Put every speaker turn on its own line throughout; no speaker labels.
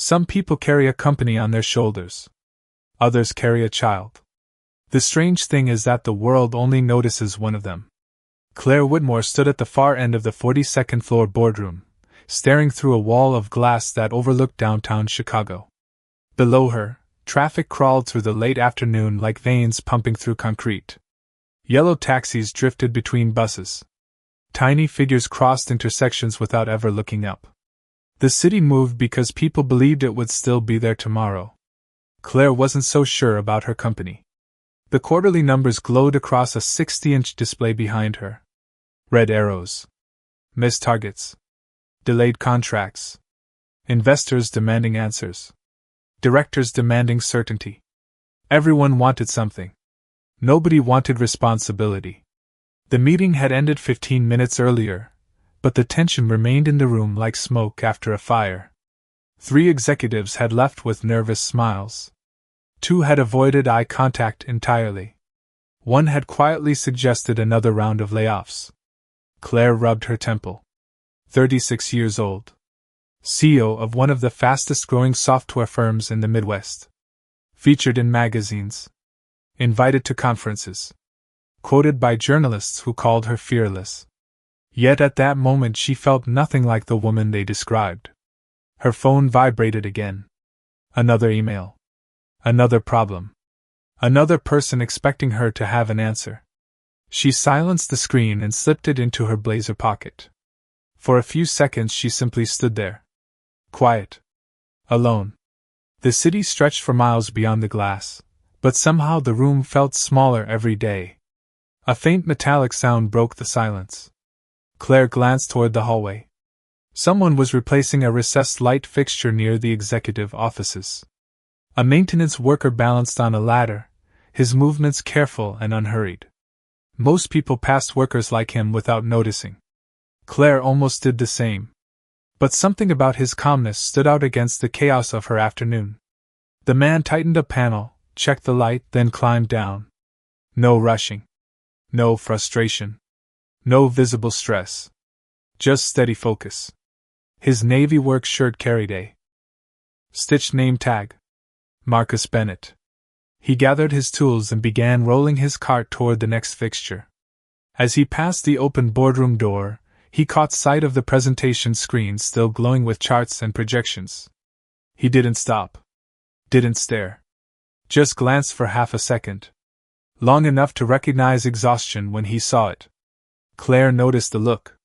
Some people carry a company on their shoulders. Others carry a child. The strange thing is that the world only notices one of them. Claire Whitmore stood at the far end of the 42nd floor boardroom, staring through a wall of glass that overlooked downtown Chicago. Below her, traffic crawled through the late afternoon like veins pumping through concrete. Yellow taxis drifted between buses. Tiny figures crossed intersections without ever looking up. The city moved because people believed it would still be there tomorrow. Claire wasn't so sure about her company. The quarterly numbers glowed across a 60-inch display behind her. Red arrows. Missed targets. Delayed contracts. Investors demanding answers. Directors demanding certainty. Everyone wanted something. Nobody wanted responsibility. The meeting had ended 15 minutes earlier, but the tension remained in the room like smoke after a fire. 3 executives had left with nervous smiles. 2 had avoided eye contact entirely. 1 had quietly suggested another round of layoffs. Claire rubbed her temple. 36 years old. CEO of one of the fastest-growing software firms in the Midwest. Featured in magazines. Invited to conferences. Quoted by journalists who called her fearless. Yet at that moment she felt nothing like the woman they described. Her phone vibrated again. Another email. Another problem. Another person expecting her to have an answer. She silenced the screen and slipped it into her blazer pocket. For a few seconds she simply stood there. Quiet. Alone. The city stretched for miles beyond the glass, but somehow the room felt smaller every day. A faint metallic sound broke the silence. Claire glanced toward the hallway. Someone was replacing a recessed light fixture near the executive offices. A maintenance worker balanced on a ladder, his movements careful and unhurried. Most people passed workers like him without noticing. Claire almost did the same. But something about his calmness stood out against the chaos of her afternoon. The man tightened a panel, checked the light, then climbed down. No rushing. No frustration. No visible stress. Just steady focus. His navy work shirt carried a stitched name tag. Marcus Bennett. He gathered his tools and began rolling his cart toward the next fixture. As he passed the open boardroom door, he caught sight of the presentation screen still glowing with charts and projections. He didn't stop. Didn't stare. Just glanced for half a second. Long enough to recognize exhaustion when he saw it. Claire noticed the look.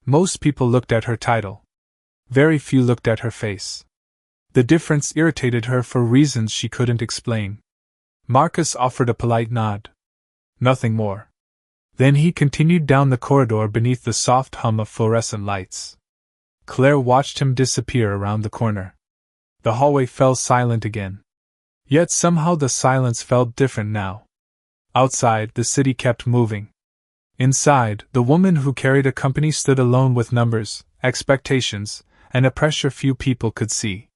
Most people looked at her title. Very few looked at her face. The difference irritated her for reasons she couldn't explain. Marcus offered a polite nod. Nothing more. Then he continued down the corridor beneath the soft hum of fluorescent lights. Claire watched him disappear around the corner. The hallway fell silent again. Yet somehow the silence felt different now. Outside, the city kept moving. Inside, the woman who carried a company stood alone with numbers, expectations, and a pressure few people could see.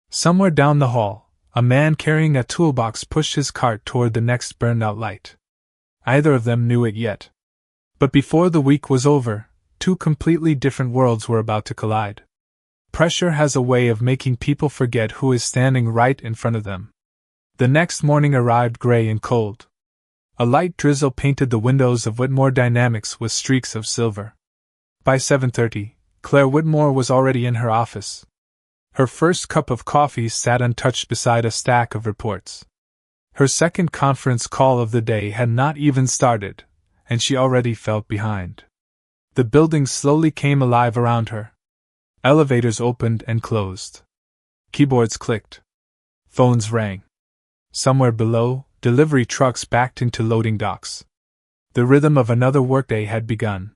Somewhere down the hall, a man carrying a toolbox pushed his cart toward the next burned-out light. Either of them knew it yet. But before the week was over, 2 completely different worlds were about to collide. Pressure has a way of making people forget who is standing right in front of them. The next morning arrived gray and cold. A light drizzle painted the windows of Whitmore Dynamics with streaks of silver. By 7:30, Claire Whitmore was already in her office. Her first cup of coffee sat untouched beside a stack of reports. Her second conference call of the day had not even started, and she already felt behind. The building slowly came alive around her. Elevators opened and closed. Keyboards clicked. Phones rang. Somewhere below, delivery trucks backed into loading docks. The rhythm of another workday had begun.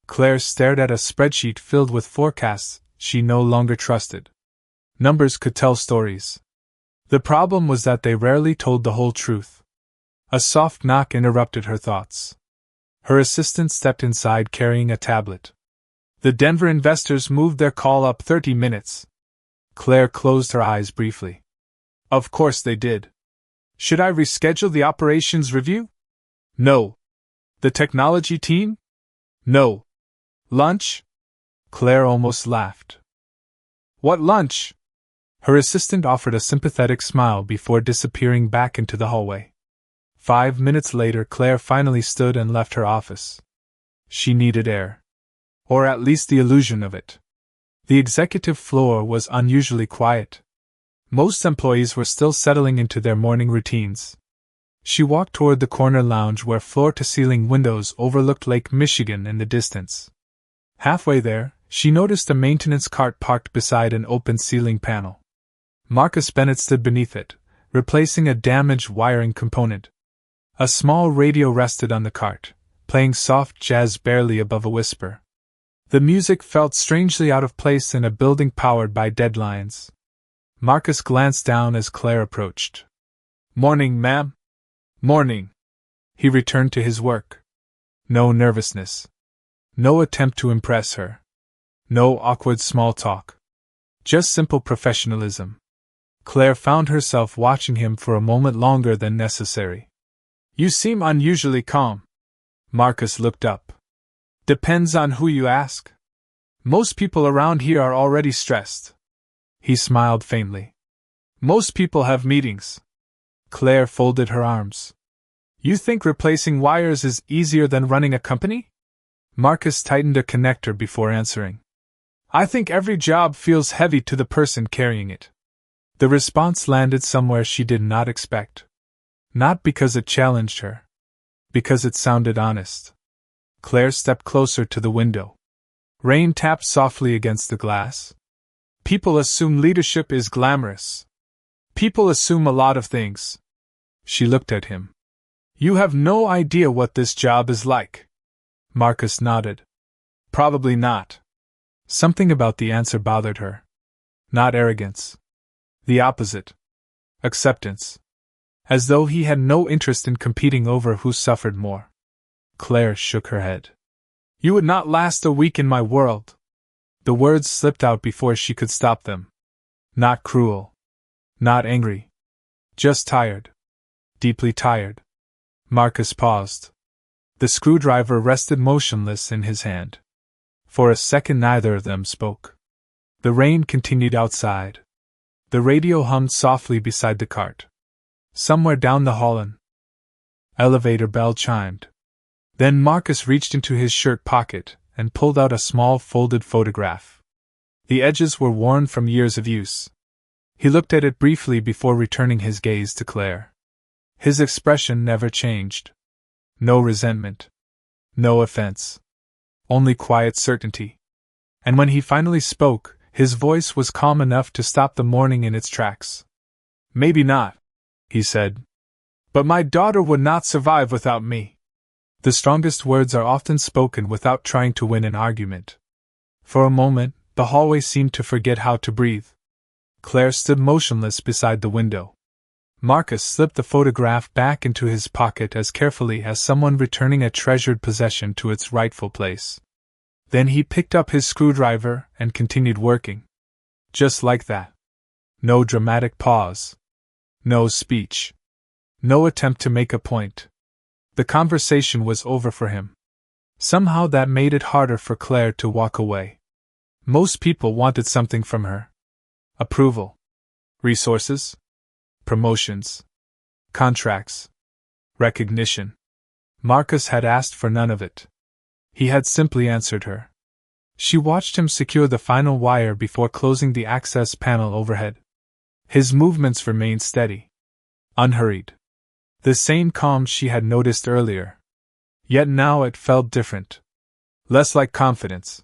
Claire stared at a spreadsheet filled with forecasts she no longer trusted. Numbers could tell stories. The problem was that they rarely told the whole truth. A soft knock interrupted her thoughts. Her assistant stepped inside carrying a tablet. The Denver investors moved their call up 30 minutes. Claire closed her eyes briefly. Of course they did. Should I reschedule the operations review? No. The technology team? No. Lunch? Claire almost laughed. What lunch? Her assistant offered a sympathetic smile before disappearing back into the hallway. 5 minutes later, Claire finally stood and left her office. She needed air. Or at least the illusion of it. The executive floor was unusually quiet. Most employees were still settling into their morning routines. She walked toward the corner lounge where floor-to-ceiling windows overlooked Lake Michigan in the distance. Halfway there, she noticed a maintenance cart parked beside an open ceiling panel. Marcus Bennett stood beneath it, replacing a damaged wiring component. A small radio rested on the cart, playing soft jazz barely above a whisper. The music felt strangely out of place in a building powered by deadlines. Marcus glanced down as Claire approached. "Morning, ma'am." "Morning." He returned to his work. No nervousness. No attempt to impress her. No awkward small talk. Just simple professionalism. Claire found herself watching him for a moment longer than necessary. "You seem unusually calm." Marcus looked up. "Depends on who you ask. Most people around here are already stressed." He smiled faintly. "Most people have meetings." Claire folded her arms. "You think replacing wires is easier than running a company?" Marcus tightened a connector before answering. "I think every job feels heavy to the person carrying it." The response landed somewhere she did not expect. Not because it challenged her. Because it sounded honest. Claire stepped closer to the window. Rain tapped softly against the glass. "People assume leadership is glamorous. People assume a lot of things." She looked at him. "You have no idea what this job is like." Marcus nodded. "Probably not." Something about the answer bothered her. Not arrogance. The opposite. Acceptance. As though he had no interest in competing over who suffered more. Claire shook her head. "You would not last a week in my world." The words slipped out before she could stop them. Not cruel. Not angry. Just tired. Deeply tired. Marcus paused. The screwdriver rested motionless in his hand. For a second neither of them spoke. The rain continued outside. The radio hummed softly beside the cart. Somewhere down the hall an elevator bell chimed. Then Marcus reached into his shirt pocket and pulled out a small folded photograph. The edges were worn from years of use. He looked at it briefly before returning his gaze to Claire. His expression never changed. No resentment. No offense. Only quiet certainty. And when he finally spoke, his voice was calm enough to stop the morning in its tracks. "Maybe not," he said. "But my daughter would not survive without me." The strongest words are often spoken without trying to win an argument. For a moment, the hallway seemed to forget how to breathe. Claire stood motionless beside the window. Marcus slipped the photograph back into his pocket as carefully as someone returning a treasured possession to its rightful place. Then he picked up his screwdriver and continued working. Just like that. No dramatic pause. No speech. No attempt to make a point. The conversation was over for him. Somehow that made it harder for Claire to walk away. Most people wanted something from her. Approval. Resources. Promotions. Contracts. Recognition. Marcus had asked for none of it. He had simply answered her. She watched him secure the final wire before closing the access panel overhead. His movements remained steady. Unhurried. The same calm she had noticed earlier. Yet now it felt different. Less like confidence.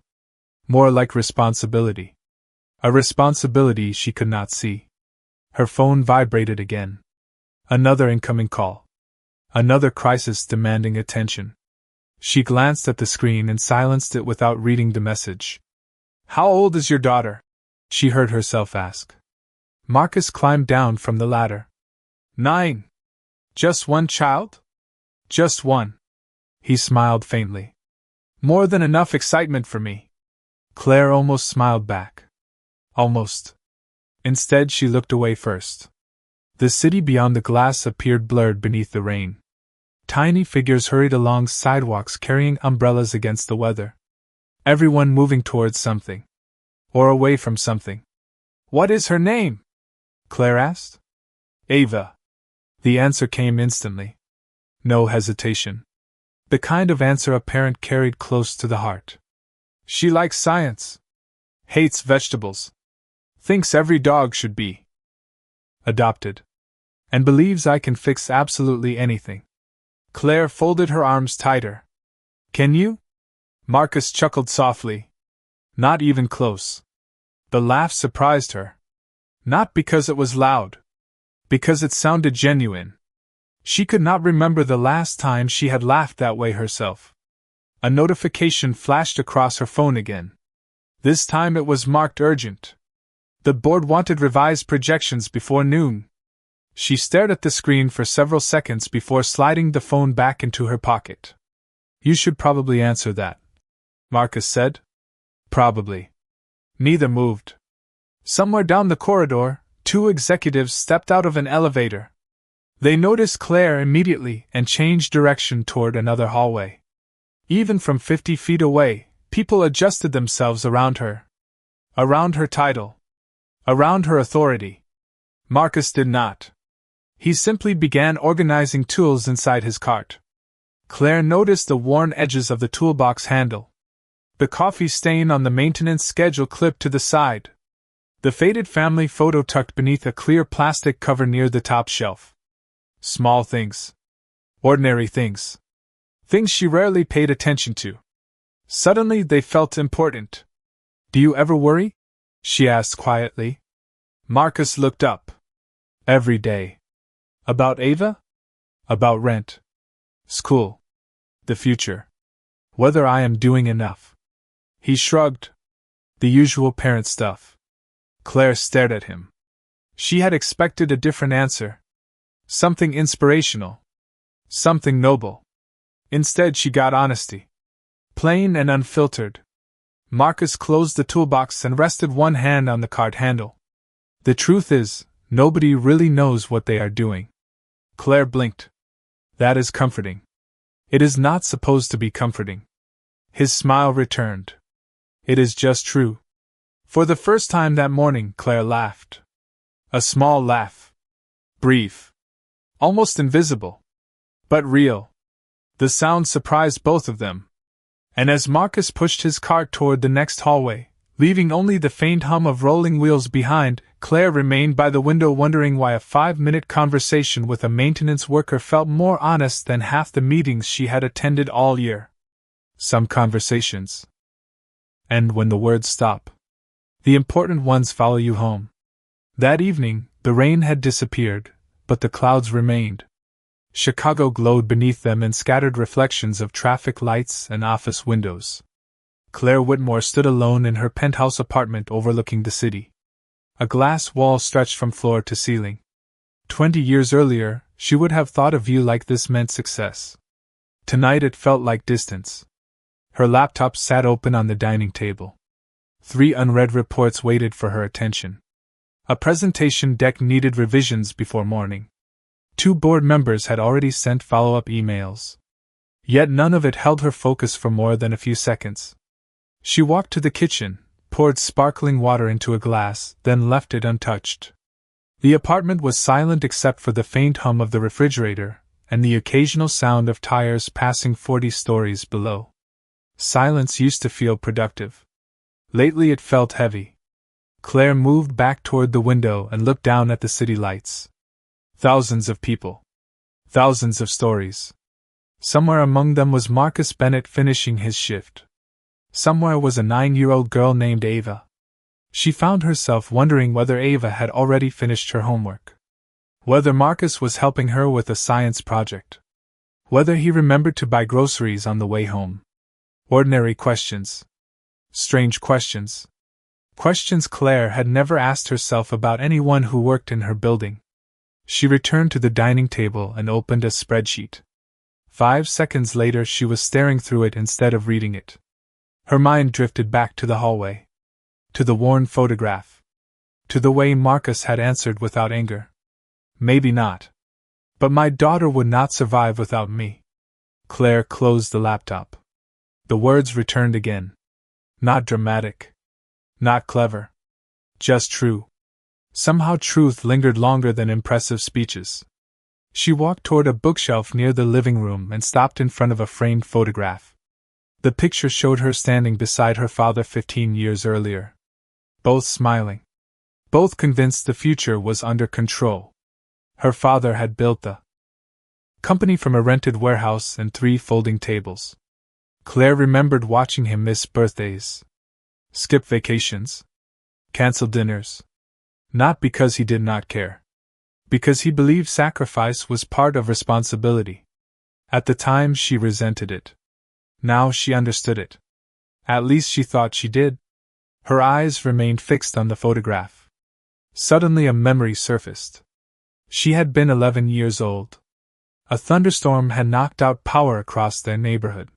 More like responsibility. A responsibility she could not see. Her phone vibrated again. Another incoming call. Another crisis demanding attention. She glanced at the screen and silenced it without reading the message. "How old is your daughter?" she heard herself ask. Marcus climbed down from the ladder. 9. Just one child? Just one. He smiled faintly. More than enough excitement for me. Claire almost smiled back. Almost. Instead, she looked away first. The city beyond the glass appeared blurred beneath the rain. Tiny figures hurried along sidewalks carrying umbrellas against the weather. Everyone moving towards something. Or away from something. "What is her name?" Claire asked. Ava. The answer came instantly. No hesitation. The kind of answer a parent carried close to the heart. She likes science. Hates vegetables. Thinks every dog should be adopted. And believes I can fix absolutely anything. Claire folded her arms tighter. Can you? Marcus chuckled softly. Not even close. The laugh surprised her. Not because it was loud. Because it sounded genuine. She could not remember the last time she had laughed that way herself. A notification flashed across her phone again. This time it was marked urgent. The board wanted revised projections before noon. She stared at the screen for several seconds before sliding the phone back into her pocket. You should probably answer that, Marcus said. Probably. Neither moved. Somewhere down the corridor, two executives stepped out of an elevator. They noticed Claire immediately and changed direction toward another hallway. Even from 50 feet away, people adjusted themselves around her. Around her title. Around her authority. Marcus did not. He simply began organizing tools inside his cart. Claire noticed the worn edges of the toolbox handle. The coffee stain on the maintenance schedule clipped to the side. The faded family photo tucked beneath a clear plastic cover near the top shelf. Small things. Ordinary things. Things she rarely paid attention to. Suddenly they felt important. Do you ever worry? She asked quietly. Marcus looked up. Every day. About Ava? About rent. School. The future. Whether I am doing enough. He shrugged. The usual parent stuff. Claire stared at him. She had expected a different answer. Something inspirational. Something noble. Instead, she got honesty. Plain and unfiltered. Marcus closed the toolbox and rested one hand on the cart handle. The truth is, nobody really knows what they are doing. Claire blinked. That is comforting. It is not supposed to be comforting. His smile returned. It is just true. For the first time that morning, Claire laughed. A small laugh. Brief. Almost invisible. But real. The sound surprised both of them. And as Marcus pushed his cart toward the next hallway, leaving only the faint hum of rolling wheels behind, Claire remained by the window wondering why a 5-minute conversation with a maintenance worker felt more honest than half the meetings she had attended all year. Some conversations. And when the words stop, the important ones follow you home. That evening, the rain had disappeared, but the clouds remained. Chicago glowed beneath them in scattered reflections of traffic lights and office windows. Claire Whitmore stood alone in her penthouse apartment overlooking the city. A glass wall stretched from floor to ceiling. 20 years earlier, she would have thought a view like this meant success. Tonight it felt like distance. Her laptop sat open on the dining table. 3 unread reports waited for her attention. A presentation deck needed revisions before morning. 2 board members had already sent follow-up emails. Yet none of it held her focus for more than a few seconds. She walked to the kitchen, poured sparkling water into a glass, then left it untouched. The apartment was silent except for the faint hum of the refrigerator, and the occasional sound of tires passing 40 stories below. Silence used to feel productive. Lately it felt heavy. Claire moved back toward the window and looked down at the city lights. Thousands of people. Thousands of stories. Somewhere among them was Marcus Bennett finishing his shift. Somewhere was a 9-year-old girl named Ava. She found herself wondering whether Ava had already finished her homework. Whether Marcus was helping her with a science project. Whether he remembered to buy groceries on the way home. Ordinary questions. Strange questions. Questions Claire had never asked herself about anyone who worked in her building. She returned to the dining table and opened a spreadsheet. 5 seconds later she was staring through it instead of reading it. Her mind drifted back to the hallway. To the worn photograph. To the way Marcus had answered without anger. Maybe not. But my daughter would not survive without me. Claire closed the laptop. The words returned again. Not dramatic. Not clever. Just true. Somehow truth lingered longer than impressive speeches. She walked toward a bookshelf near the living room and stopped in front of a framed photograph. The picture showed her standing beside her father 15 years earlier. Both smiling. Both convinced the future was under control. Her father had built the company from a rented warehouse and 3 folding tables. Claire remembered watching him miss birthdays, skip vacations, cancel dinners. Not because he did not care. Because he believed sacrifice was part of responsibility. At the time she resented it. Now she understood it. At least she thought she did. Her eyes remained fixed on the photograph. Suddenly a memory surfaced. She had been 11 years old. A thunderstorm had knocked out power across their neighborhood.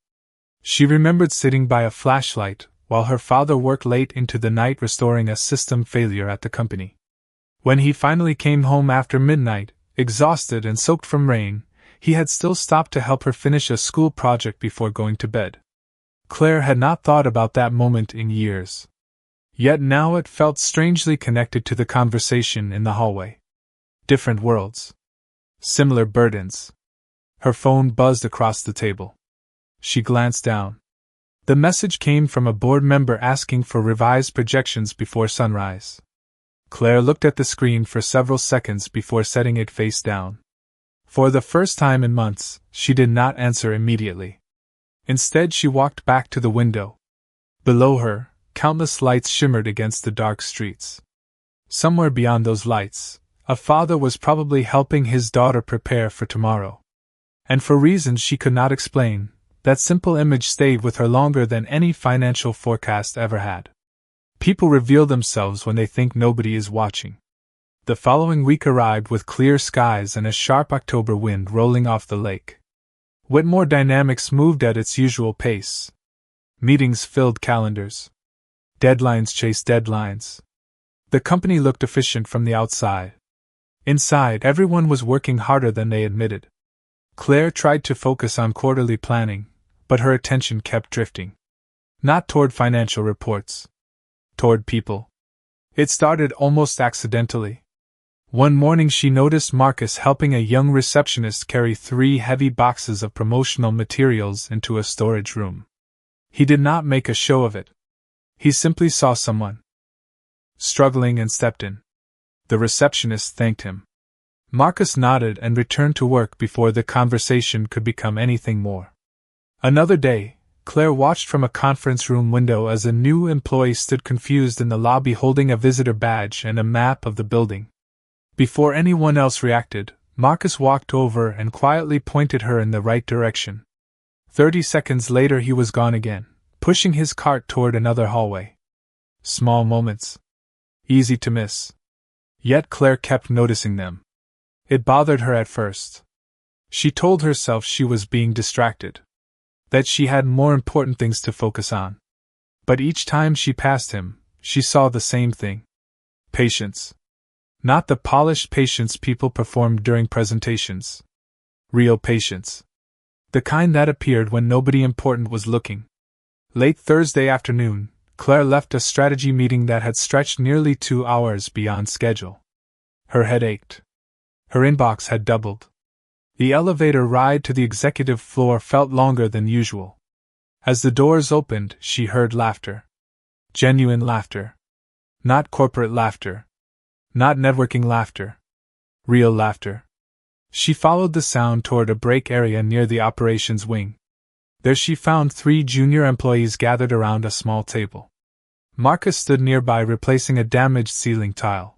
She remembered sitting by a flashlight while her father worked late into the night restoring a system failure at the company. When he finally came home after midnight, exhausted and soaked from rain, he had still stopped to help her finish a school project before going to bed. Claire had not thought about that moment in years. Yet now it felt strangely connected to the conversation in the hallway. Different worlds. Similar burdens. Her phone buzzed across the table. She glanced down. The message came from a board member asking for revised projections before sunrise. Claire looked at the screen for several seconds before setting it face down. For the first time in months, she did not answer immediately. Instead, she walked back to the window. Below her, countless lights shimmered against the dark streets. Somewhere beyond those lights, a father was probably helping his daughter prepare for tomorrow. And for reasons she could not explain, that simple image stayed with her longer than any financial forecast ever had. People reveal themselves when they think nobody is watching. The following week arrived with clear skies and a sharp October wind rolling off the lake. Whitmore Dynamics moved at its usual pace. Meetings filled calendars. Deadlines chased deadlines. The company looked efficient from the outside. Inside, everyone was working harder than they admitted. Claire tried to focus on quarterly planning, but her attention kept drifting. Not toward financial reports. Toward people. It started almost accidentally. One morning she noticed Marcus helping a young receptionist carry 3 heavy boxes of promotional materials into a storage room. He did not make a show of it. He simply saw someone struggling and stepped in. The receptionist thanked him. Marcus nodded and returned to work before the conversation could become anything more. Another day, Claire watched from a conference room window as a new employee stood confused in the lobby holding a visitor badge and a map of the building. Before anyone else reacted, Marcus walked over and quietly pointed her in the right direction. 30 seconds later he was gone again, pushing his cart toward another hallway. Small moments. Easy to miss. Yet Claire kept noticing them. It bothered her at first. She told herself she was being distracted. That she had more important things to focus on. But each time she passed him, she saw the same thing. Patience. Not the polished patience people performed during presentations. Real patience. The kind that appeared when nobody important was looking. Late Thursday afternoon, Claire left a strategy meeting that had stretched nearly 2 hours beyond schedule. Her head ached. Her inbox had doubled. The elevator ride to the executive floor felt longer than usual. As the doors opened, she heard laughter. Genuine laughter. Not corporate laughter. Not networking laughter. Real laughter. She followed the sound toward a break area near the operations wing. There she found 3 junior employees gathered around a small table. Marcus stood nearby replacing a damaged ceiling tile.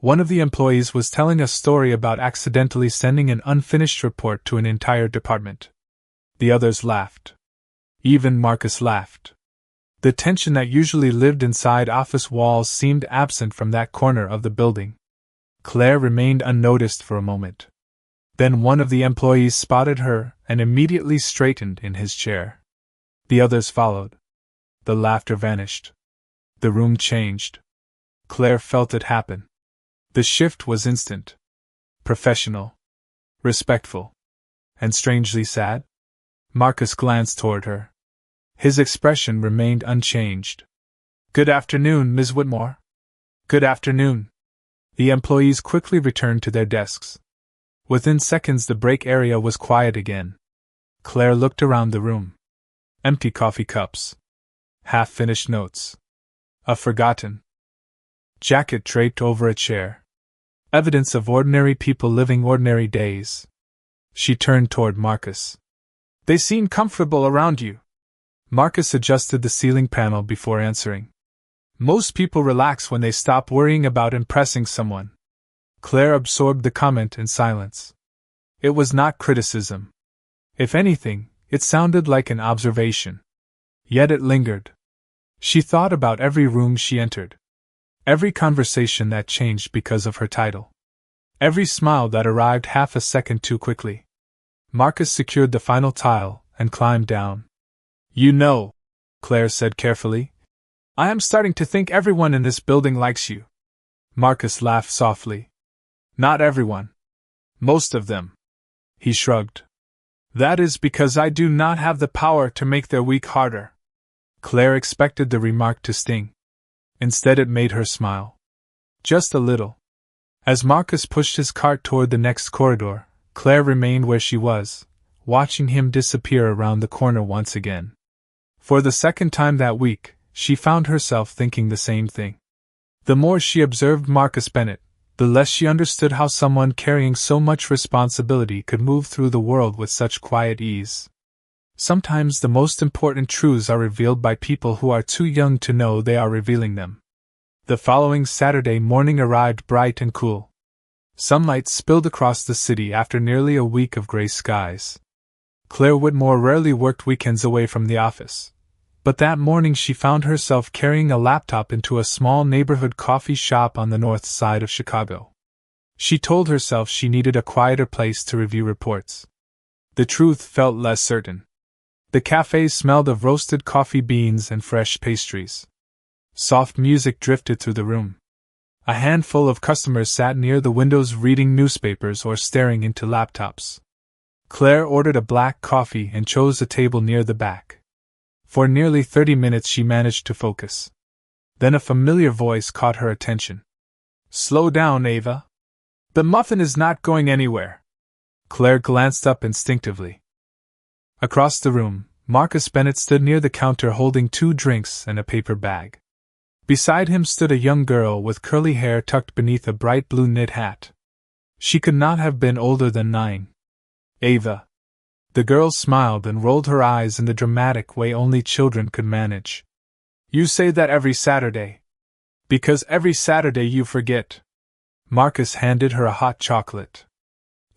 One of the employees was telling a story about accidentally sending an unfinished report to an entire department. The others laughed. Even Marcus laughed. The tension that usually lived inside office walls seemed absent from that corner of the building. Claire remained unnoticed for a moment. Then one of the employees spotted her and immediately straightened in his chair. The others followed. The laughter vanished. The room changed. Claire felt it happen. The shift was instant. Professional. Respectful. And strangely sad. Marcus glanced toward her. His expression remained unchanged. "Good afternoon, Ms. Whitmore." "Good afternoon." The employees quickly returned to their desks. Within seconds, the break area was quiet again. Claire looked around the room. Empty coffee cups. Half-finished notes. A forgotten jacket draped over a chair. Evidence of ordinary people living ordinary days. She turned toward Marcus. They seem comfortable around you. Marcus adjusted the ceiling panel before answering. Most people relax when they stop worrying about impressing someone. Claire absorbed the comment in silence. It was not criticism. If anything, it sounded like an observation. Yet it lingered. She thought about every room she entered. Every conversation that changed because of her title. Every smile that arrived half a second too quickly. Marcus secured the final tile and climbed down. You know, Claire said carefully, I am starting to think everyone in this building likes you. Marcus laughed softly. Not everyone. Most of them. He shrugged. That is because I do not have the power to make their week harder. Claire expected the remark to sting. Instead, it made her smile. Just a little. As Marcus pushed his cart toward the next corridor, Claire remained where she was, watching him disappear around the corner once again. For the second time that week, she found herself thinking the same thing. The more she observed Marcus Bennett, the less she understood how someone carrying so much responsibility could move through the world with such quiet ease. Sometimes the most important truths are revealed by people who are too young to know they are revealing them. The following Saturday morning arrived bright and cool. Sunlight spilled across the city after nearly a week of gray skies. Claire Whitmore rarely worked weekends away from the office, but that morning she found herself carrying a laptop into a small neighborhood coffee shop on the north side of Chicago. She told herself she needed a quieter place to review reports. The truth felt less certain. The cafe smelled of roasted coffee beans and fresh pastries. Soft music drifted through the room. A handful of customers sat near the windows reading newspapers or staring into laptops. Claire ordered a black coffee and chose a table near the back. For nearly 30 minutes she managed to focus. Then a familiar voice caught her attention. Slow down, Ava. The muffin is not going anywhere. Claire glanced up instinctively. Across the room, Marcus Bennett stood near the counter holding 2 drinks and a paper bag. Beside him stood a young girl with curly hair tucked beneath a bright blue knit hat. She could not have been older than 9. Ava. The girl smiled and rolled her eyes in the dramatic way only children could manage. You say that every Saturday. Because every Saturday you forget. Marcus handed her a hot chocolate.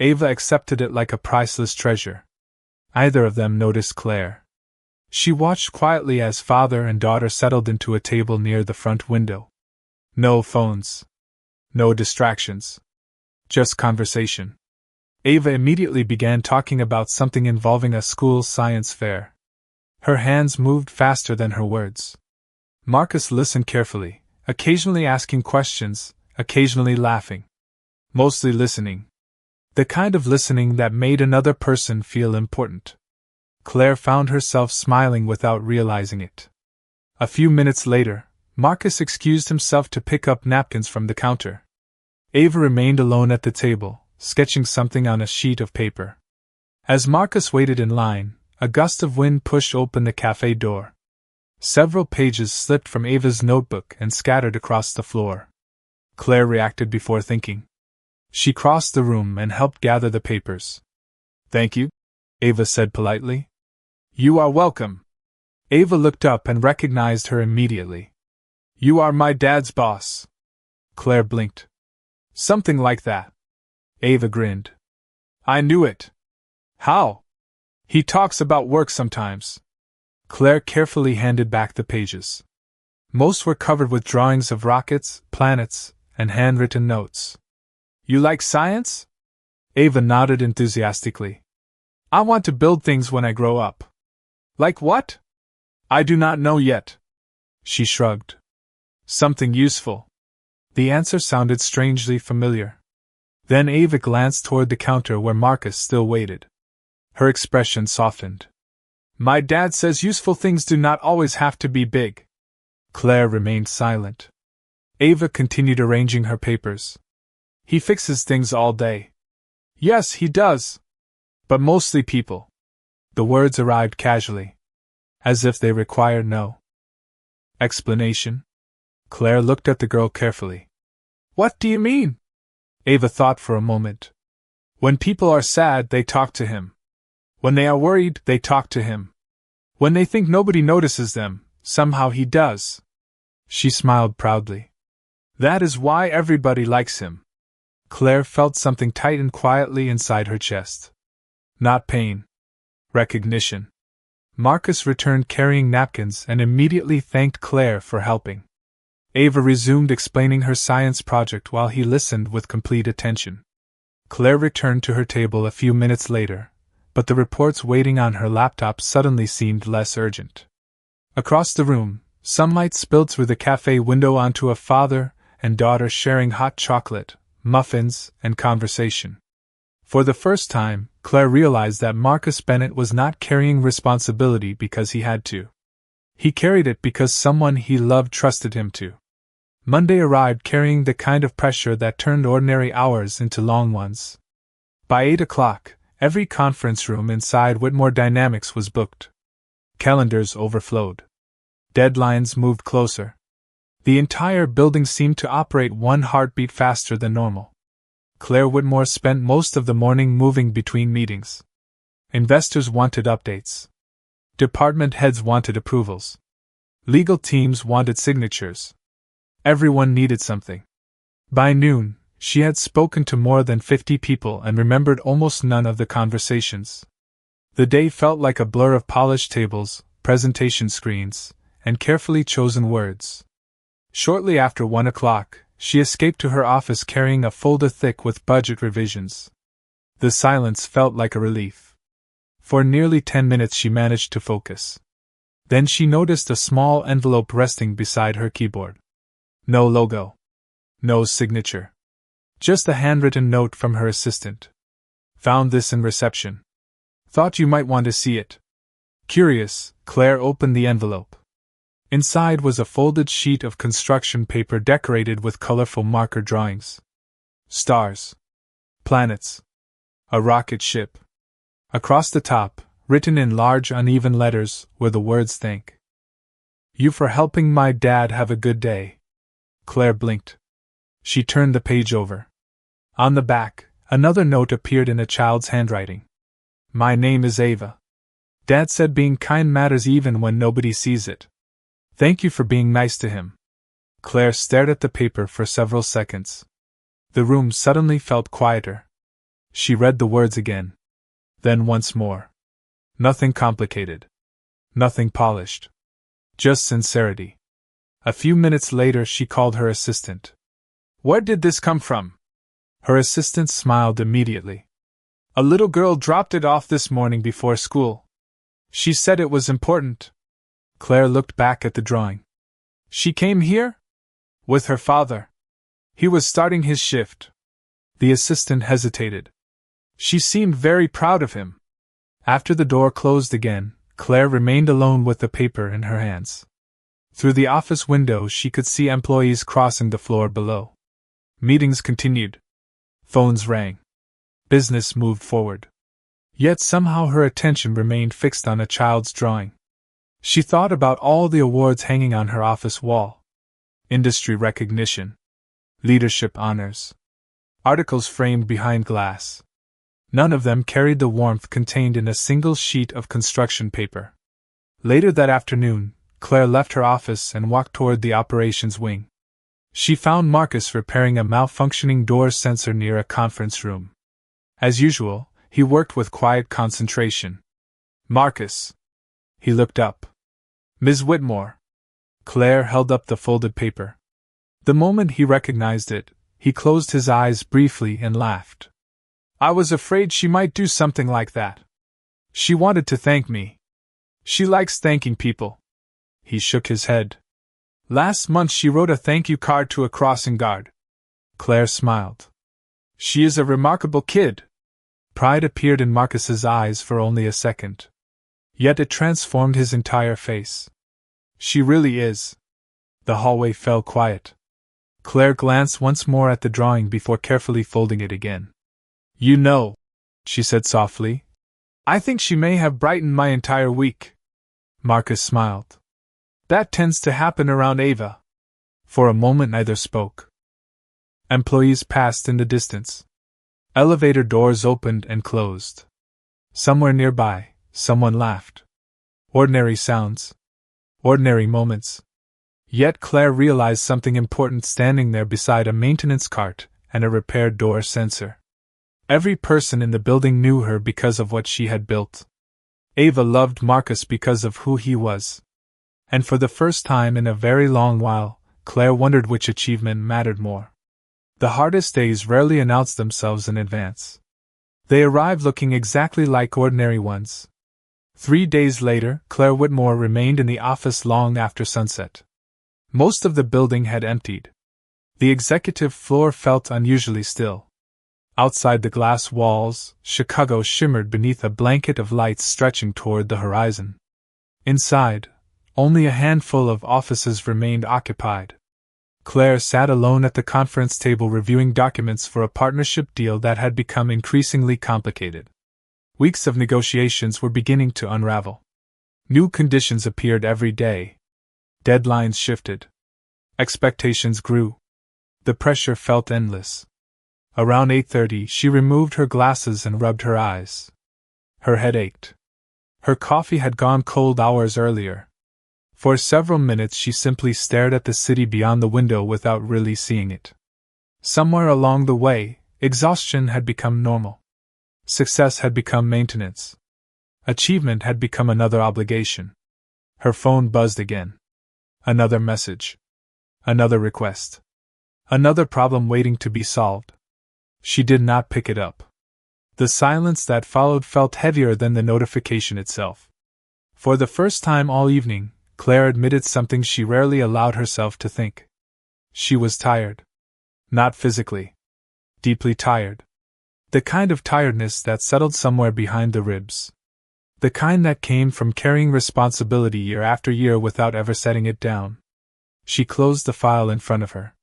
Ava accepted it like a priceless treasure. Either of them noticed Claire. She watched quietly as father and daughter settled into a table near the front window. No phones. No distractions. Just conversation. Ava immediately began talking about something involving a school science fair. Her hands moved faster than her words. Marcus listened carefully, occasionally asking questions, occasionally laughing. Mostly listening. The kind of listening that made another person feel important. Claire found herself smiling without realizing it. A few minutes later, Marcus excused himself to pick up napkins from the counter. Ava remained alone at the table, sketching something on a sheet of paper. As Marcus waited in line, a gust of wind pushed open the cafe door. Several pages slipped from Ava's notebook and scattered across the floor. Claire reacted before thinking. She crossed the room and helped gather the papers. Thank you, Ava said politely. You are welcome. Ava looked up and recognized her immediately. You are my dad's boss. Claire blinked. Something like that. Ava grinned. I knew it. How? He talks about work sometimes. Claire carefully handed back the pages. Most were covered with drawings of rockets, planets, and handwritten notes. You like science? Ava nodded enthusiastically. I want to build things when I grow up. Like what? I do not know yet. She shrugged. Something useful. The answer sounded strangely familiar. Then Ava glanced toward the counter where Marcus still waited. Her expression softened. My dad says useful things do not always have to be big. Claire remained silent. Ava continued arranging her papers. He fixes things all day. Yes, he does. But mostly people. The words arrived casually, as if they required no explanation. Claire looked at the girl carefully. What do you mean? Ava thought for a moment. When people are sad, they talk to him. When they are worried, they talk to him. When they think nobody notices them, somehow he does. She smiled proudly. That is why everybody likes him. Claire felt something tighten quietly inside her chest. Not pain. Recognition. Marcus returned carrying napkins and immediately thanked Claire for helping. Ava resumed explaining her science project while he listened with complete attention. Claire returned to her table a few minutes later, but the reports waiting on her laptop suddenly seemed less urgent. Across the room, sunlight spilled through the cafe window onto a father and daughter sharing hot chocolate, muffins, and conversation. For the first time, Claire realized that Marcus Bennett was not carrying responsibility because he had to. He carried it because someone he loved trusted him to. Monday arrived carrying the kind of pressure that turned ordinary hours into long ones. By 8 o'clock, every conference room inside Whitmore Dynamics was booked. Calendars overflowed. Deadlines moved closer. The entire building seemed to operate one heartbeat faster than normal. Claire Whitmore spent most of the morning moving between meetings. Investors wanted updates. Department heads wanted approvals. Legal teams wanted signatures. Everyone needed something. By noon, she had spoken to more than 50 people and remembered almost none of the conversations. The day felt like a blur of polished tables, presentation screens, and carefully chosen words. Shortly after 1 o'clock, she escaped to her office carrying a folder thick with budget revisions. The silence felt like a relief. For nearly 10 minutes she managed to focus. Then she noticed a small envelope resting beside her keyboard. No logo. No signature. Just a handwritten note from her assistant. Found this in reception. Thought you might want to see it. Curious, Claire opened the envelope. Inside was a folded sheet of construction paper decorated with colorful marker drawings. Stars. Planets. A rocket ship. Across the top, written in large uneven letters, were the words "Thank you for helping my dad have a good day." Claire blinked. She turned the page over. On the back, another note appeared in a child's handwriting. My name is Ava. Dad said being kind matters even when nobody sees it. Thank you for being nice to him. Claire stared at the paper for several seconds. The room suddenly felt quieter. She read the words again. Then once more. Nothing complicated. Nothing polished. Just sincerity. A few minutes later she called her assistant. Where did this come from? Her assistant smiled immediately. A little girl dropped it off this morning before school. She said it was important. Claire looked back at the drawing. She came here? With her father. He was starting his shift. The assistant hesitated. She seemed very proud of him. After the door closed again, Claire remained alone with the paper in her hands. Through the office window she could see employees crossing the floor below. Meetings continued. Phones rang. Business moved forward. Yet somehow her attention remained fixed on a child's drawing. She thought about all the awards hanging on her office wall. Industry recognition. Leadership honors. Articles framed behind glass. None of them carried the warmth contained in a single sheet of construction paper. Later that afternoon, Claire left her office and walked toward the operations wing. She found Marcus repairing a malfunctioning door sensor near a conference room. As usual, he worked with quiet concentration. Marcus. He looked up. Ms. Whitmore. Claire held up the folded paper. The moment he recognized it, he closed his eyes briefly and laughed. I was afraid she might do something like that. She wanted to thank me. She likes thanking people. He shook his head. Last month she wrote a thank you card to a crossing guard. Claire smiled. She is a remarkable kid. Pride appeared in Marcus's eyes for only a second. Yet it transformed his entire face. She really is. The hallway fell quiet. Claire glanced once more at the drawing before carefully folding it again. You know, she said softly, I think she may have brightened my entire week. Marcus smiled. That tends to happen around Ava. For a moment neither spoke. Employees passed in the distance. Elevator doors opened and closed. Somewhere nearby, someone laughed. Ordinary sounds. Ordinary moments. Yet Claire realized something important standing there beside a maintenance cart and a repair door sensor. Every person in the building knew her because of what she had built. Ava loved Marcus because of who he was. And for the first time in a very long while, Claire wondered which achievement mattered more. The hardest days rarely announce themselves in advance. They arrive looking exactly like ordinary ones. 3 days later, Claire Whitmore remained in the office long after sunset. Most of the building had emptied. The executive floor felt unusually still. Outside the glass walls, Chicago shimmered beneath a blanket of lights stretching toward the horizon. Inside, only a handful of offices remained occupied. Claire sat alone at the conference table reviewing documents for a partnership deal that had become increasingly complicated. Weeks of negotiations were beginning to unravel. New conditions appeared every day. Deadlines shifted. Expectations grew. The pressure felt endless. Around 8:30, she removed her glasses and rubbed her eyes. Her head ached. Her coffee had gone cold hours earlier. For several minutes she simply stared at the city beyond the window without really seeing it. Somewhere along the way, exhaustion had become normal. Success had become maintenance. Achievement had become another obligation. Her phone buzzed again. Another message. Another request. Another problem waiting to be solved. She did not pick it up. The silence that followed felt heavier than the notification itself. For the first time all evening, Claire admitted something she rarely allowed herself to think. She was tired. Not physically. Deeply tired. The kind of tiredness that settled somewhere behind the ribs. The kind that came from carrying responsibility year after year without ever setting it down. She closed the file in front of her.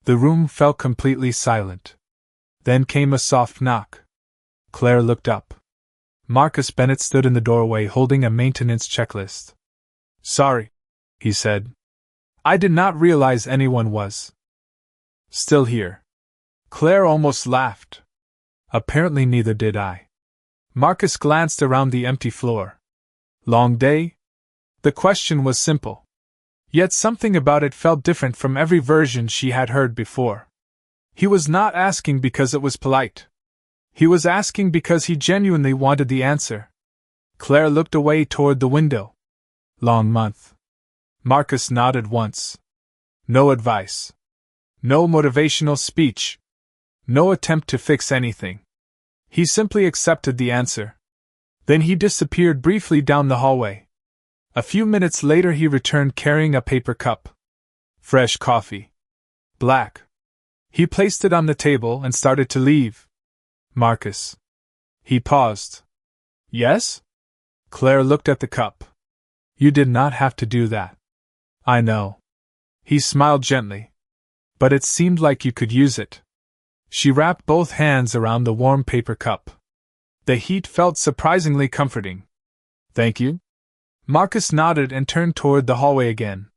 The room felt completely silent. Then came a soft knock. Claire looked up. Marcus Bennett stood in the doorway holding a maintenance checklist. Sorry, he said. I did not realize anyone was still here. Claire almost laughed. Apparently neither did I. Marcus glanced around the empty floor. Long day? The question was simple. Yet something about it felt different from every version she had heard before. He was not asking because it was polite. He was asking because he genuinely wanted the answer. Claire looked away toward the window. Long month. Marcus nodded once. No advice. No motivational speech. No attempt to fix anything. He simply accepted the answer. Then he disappeared briefly down the hallway. A few minutes later he returned carrying a paper cup. Fresh coffee. Black. He placed it on the table and started to leave. Marcus. He paused. Yes? Claire looked at the cup. You did not have to do that. I know. He smiled gently. But it seemed like you could use it. She wrapped both hands around the warm paper cup. The heat felt surprisingly comforting. Thank you. Marcus nodded and turned toward the hallway again.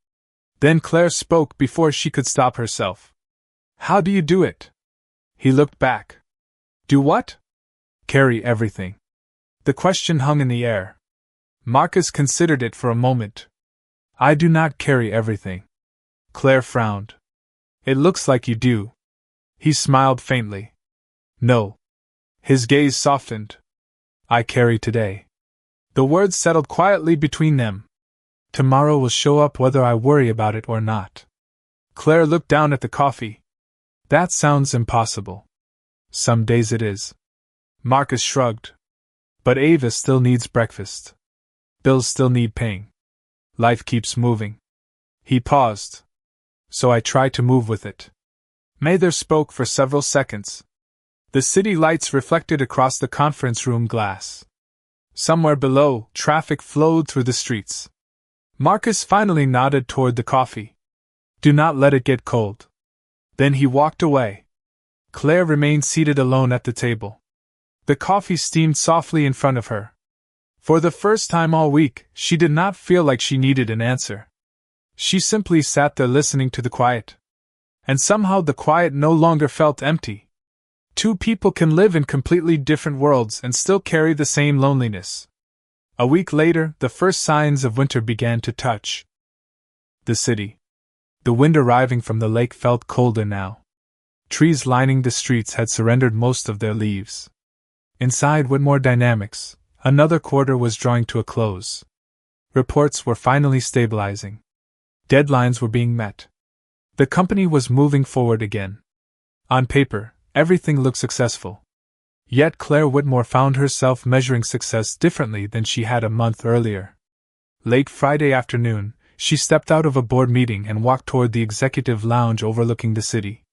Then Claire spoke before she could stop herself. How do you do it? He looked back. Do what? Carry everything. The question hung in the air. Marcus considered it for a moment. I do not carry everything. Claire frowned. It looks like you do. He smiled faintly. No. His gaze softened. I carry today. The words settled quietly between them. Tomorrow will show up whether I worry about it or not. Claire looked down at the coffee. That sounds impossible. Some days it is. Marcus shrugged. But Ava still needs breakfast. Bills still need paying. Life keeps moving. He paused. So I try to move with it. Mather spoke for several seconds. The city lights reflected across the conference room glass. Somewhere below, traffic flowed through the streets. Marcus finally nodded toward the coffee. Do not let it get cold. Then he walked away. Claire remained seated alone at the table. The coffee steamed softly in front of her. For the first time all week, she did not feel like she needed an answer. She simply sat there listening to the quiet. And somehow the quiet no longer felt empty. Two people can live in completely different worlds and still carry the same loneliness. A week later, the first signs of winter began to touch the city. The wind arriving from the lake felt colder now. Trees lining the streets had surrendered most of their leaves. Inside Whitmore Dynamics, another quarter was drawing to a close. Reports were finally stabilizing. Deadlines were being met. The company was moving forward again. On paper, everything looked successful. Yet Claire Whitmore found herself measuring success differently than she had a month earlier. Late Friday afternoon, she stepped out of a board meeting and walked toward the executive lounge overlooking the city.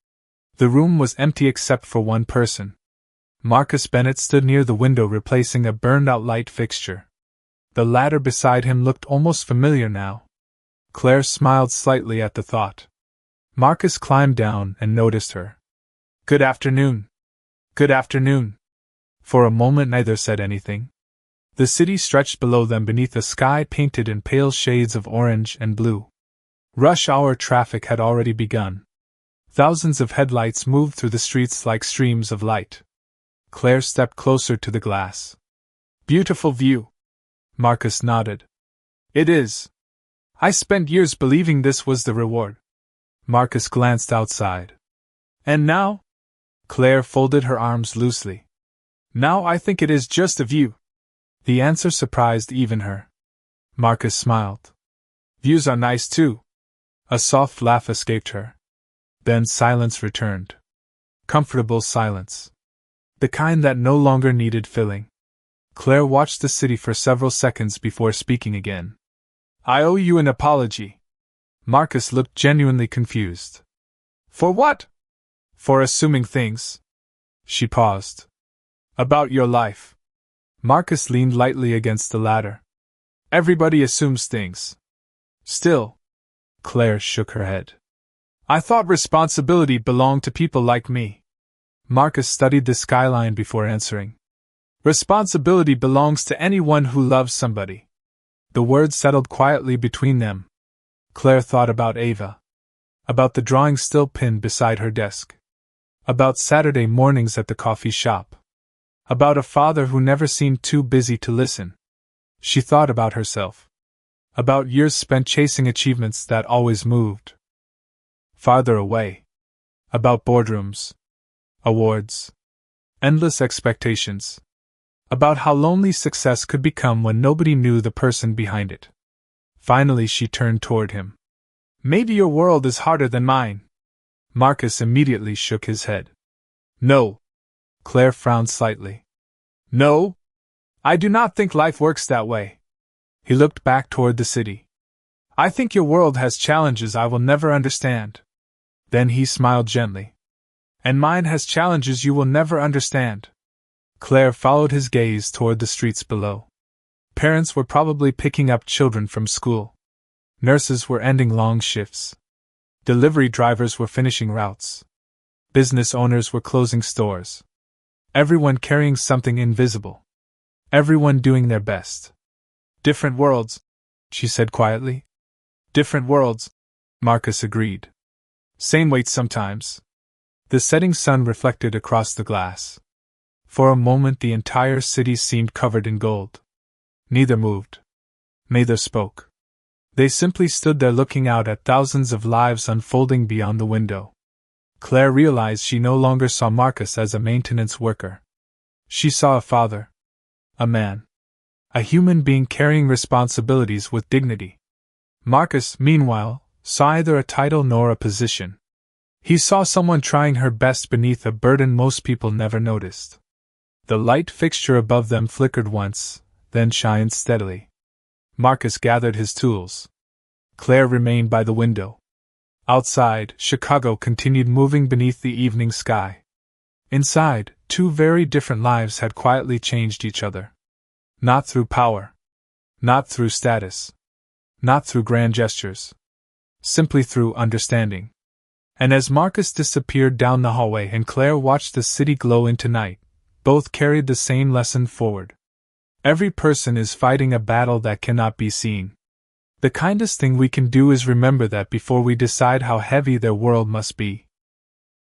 The room was empty except for one person. Marcus Bennett stood near the window replacing a burned-out light fixture. The ladder beside him looked almost familiar now. Claire smiled slightly at the thought. Marcus climbed down and noticed her. "Good afternoon." "Good afternoon." For a moment neither said anything. The city stretched below them beneath a sky painted in pale shades of orange and blue. Rush hour traffic had already begun. Thousands of headlights moved through the streets like streams of light. Claire stepped closer to the glass. "Beautiful view." Marcus nodded. "It is. I spent years believing this was the reward." Marcus glanced outside. "And now?" Claire folded her arms loosely. "Now I think it is just a view." The answer surprised even her. Marcus smiled. "Views are nice too." A soft laugh escaped her. Then silence returned. Comfortable silence. The kind that no longer needed filling. Claire watched the city for several seconds before speaking again. "I owe you an apology." Marcus looked genuinely confused. "For what?" "For assuming things." She paused. "About your life." Marcus leaned lightly against the ladder. "Everybody assumes things." "Still." Claire shook her head. "I thought responsibility belonged to people like me." Marcus studied the skyline before answering. "Responsibility belongs to anyone who loves somebody." The words settled quietly between them. Claire thought about Ava. About the drawing still pinned beside her desk. About Saturday mornings at the coffee shop. About a father who never seemed too busy to listen. She thought about herself. About years spent chasing achievements that always moved farther away. About boardrooms. Awards. Endless expectations. About how lonely success could become when nobody knew the person behind it. Finally she turned toward him. "Maybe your world is harder than mine." Marcus immediately shook his head. "No." Claire frowned slightly. "No? I do not think life works that way." He looked back toward the city. "I think your world has challenges I will never understand." Then he smiled gently. "And mine has challenges you will never understand." Claire followed his gaze toward the streets below. Parents were probably picking up children from school. Nurses were ending long shifts. Delivery drivers were finishing routes. Business owners were closing stores. Everyone carrying something invisible. Everyone doing their best. "Different worlds," she said quietly. "Different worlds," Marcus agreed. "Same weight sometimes." The setting sun reflected across the glass. For a moment the entire city seemed covered in gold. Neither moved. Neither spoke. They simply stood there looking out at thousands of lives unfolding beyond the window. Claire realized she no longer saw Marcus as a maintenance worker. She saw a father. A man. A human being carrying responsibilities with dignity. Marcus, meanwhile, saw neither a title nor a position. He saw someone trying her best beneath a burden most people never noticed. The light fixture above them flickered once, then shined steadily. Marcus gathered his tools. Claire remained by the window. Outside, Chicago continued moving beneath the evening sky. Inside, two very different lives had quietly changed each other. Not through power. Not through status. Not through grand gestures. Simply through understanding. And as Marcus disappeared down the hallway and Claire watched the city glow into night, both carried the same lesson forward. Every person is fighting a battle that cannot be seen. The kindest thing we can do is remember that before we decide how heavy their world must be.